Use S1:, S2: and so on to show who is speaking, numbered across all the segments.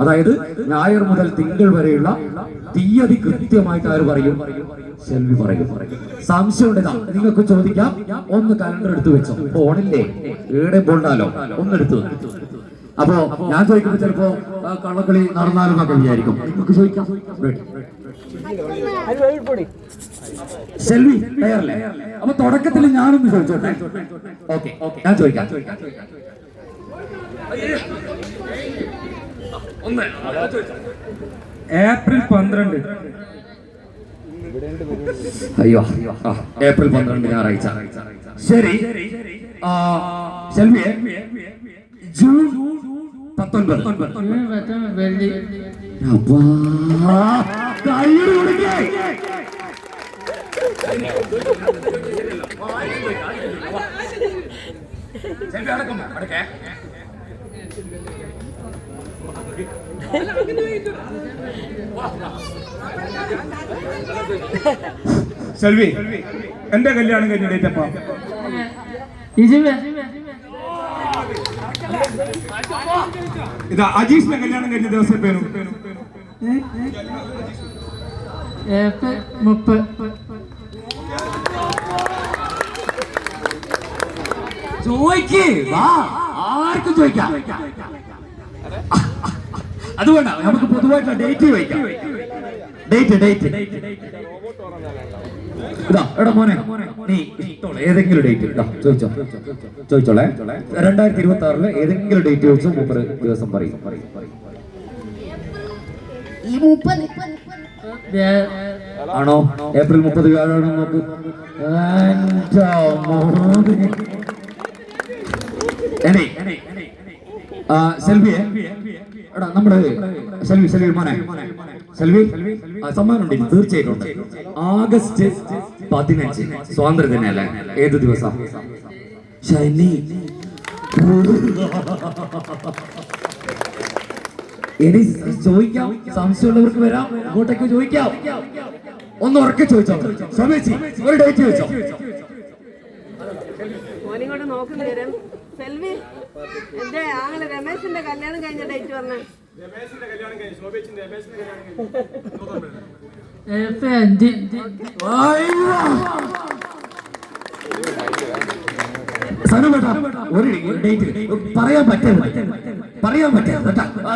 S1: അതായത് ഞായർ മുതൽ തിങ്കൾ വരെയുള്ള തീയതി കൃത്യമായിട്ട് ആര് പറയും? സെൽവി പറയും. സംശയമുണ്ട്, നിങ്ങൾക്ക് ചോദിക്കാം. ഒന്ന് കലണ്ടർ എടുത്തു വെച്ചോ, ഫോണില്ലേ, ഏടെ പോണ്ടാലോ, ഒന്നെടുത്തു. അപ്പോ ഞാൻ ചോദിക്കുമ്പോ ചിലപ്പോ കള്ളക്കളി നടന്നാലും എന്നൊക്കെ വിചാരിക്കും. നിങ്ങൾക്ക് ചോദിക്കാം. സെൽവി തയ്യാറല്ലേ? അപ്പൊ തുടക്കത്തിൽ ഞാനൊന്ന് ചോദിച്ചോട്ടെ. ഓക്കെ, ഞാൻ ചോദിക്കാം.
S2: ഏപ്രിൽ 12.
S1: അയ്യോ, ഏപ്രിൽ 12 ഞായറാഴ്ച. ശരി. സെൽവിയെ ജൂൺ 19.
S3: വെള്ളി.
S2: സെൽവി, എന്റെ കല്യാണം കഴിഞ്ഞ ഡേറ്റ് അപ്പാ? ഇതാ അജീഷിന്റെ കല്യാണം കഴിഞ്ഞ ദിവസം പേരും
S3: ഏപ്രിൽ 30.
S1: ചോദിക്കേ, ആർക്കും ചോദിക്കാം. അതുകൊണ്ടാ നമുക്ക് പൊതുവായിട്ടുള്ള ഡേറ്റ് ചോദിക്കാം. ഡേറ്റ് ഇതാ, എടാ മോനെ, നീ ഇഷ്ടമുള്ള ഏതെങ്കിലും ഡേറ്റ് ചോദിച്ചോളെ. 2026 ഏതെങ്കിലും ഡേറ്റ് ചോദിച്ചോ, 30 ദിവസം പറയും. ആണോ? ഏപ്രിൽ 30 വ്യാഴാണോ? നോക്ക്. സെൽവിയെ, എടാ നമ്മുടെ സെൽവി മോനെ, സെൽവി സമ്മാനമുണ്ട്, തീർച്ചയായിട്ടും ഉണ്ട്. August 15 സ്വാതന്ത്ര്യ ദിനല്ലേ? ഏത് ദിവസം? ശനി. ഇനി ചോദിക്കാം, സംശയമുള്ളവർക്ക് വരാം, ഇങ്ങോട്ടേക്ക് ചോദിക്കാം. ഒന്ന് ഉറക്കെ ചോദിച്ചോ. സമേച്ചി, ഒരു ഡേറ്റ് ചോദിച്ചോ.
S4: സെൽവി, എന്റെ ആങ്ങളെ രമേശിന്റെ കല്യാണം കഴിഞ്ഞ ഡേറ്റ് പറഞ്ഞ.
S3: ഏപ്രിൽ 5.
S1: ഒരു ഡേറ്റ് പറയാൻ പറ്റില്ല.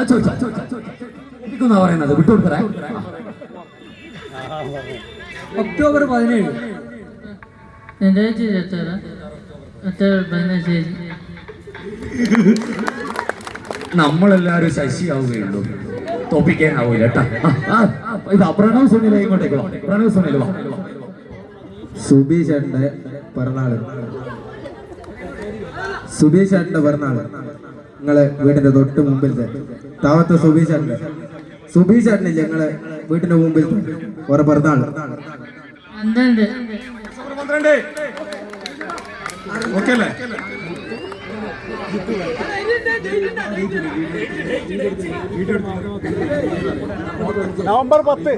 S1: ചോദിച്ചോന്നാ പറയുന്നത്, വിട്ടുകൊടുത്തരാ.
S2: ഒക്ടോബർ 17.
S3: 2026 ഒക്ടോബർ 17.
S1: നമ്മളെല്ലാരും ശശിയാവുകയുള്ളൂ, തോപ്പിക്കാനാവൂല കേട്ടാ. ഇതാ പ്രണവ് സുനില, ഇങ്ങോട്ടേക്ക് വാ. പ്രണവ് സുനില വാ.
S5: സുബീഷേട്ടന്റെ പിറന്നാള്. സുബീഷേട്ടന്റെ പിറന്നാള് നിങ്ങളെ വീടിന്റെ തൊട്ട് മുമ്പിലത്തെ താവത്തെ സുബീഷേട്ടനില്ലേ നിങ്ങളെ വീടിന്റെ മുമ്പിലത്തെ ഓരോ പിറന്നാള്.
S3: 12.
S2: ഓക്കെ അല്ലേ? നവംബർ 10.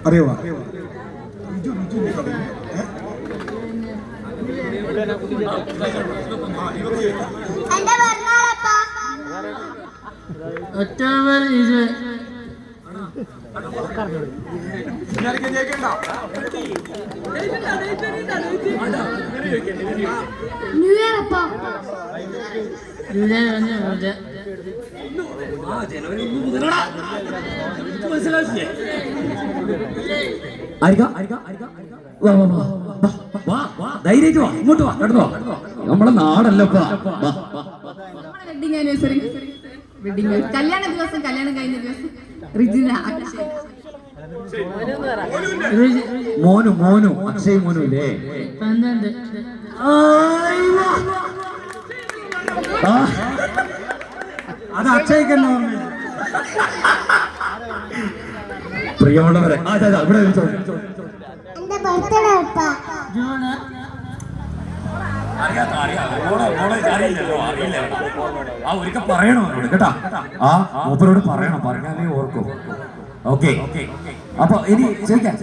S2: അറിയോ?
S3: ഒക്ടോബർ 20. ജൂലൈ 1.
S1: ധൈര്യമായിട്ട് വാ, ഇങ്ങോട്ട് വാ, കിടന്നോ. നമ്മളെ നാടല്ലപ്പാ.
S4: കല്യാണ ദിവസം, കല്യാണം കഴിഞ്ഞ ദിവസം റിജിന,
S1: മോനു അക്ഷയ് മോനു ഇല്ലേ?
S3: 12.
S2: അത് അക്ഷയ്ക്കല്ല.
S1: പ്രിയമുള്ളവരെ, ഇവിടെ
S3: ജൂൺ.
S1: ഒരിക്കൽ പറയണോ കേട്ടാ? മൂപ്പരോട് പറയണം, പറഞ്ഞാലേ ഓർക്കും. ഓക്കെ, അപ്പൊ ഇനി ചോദിക്കാം.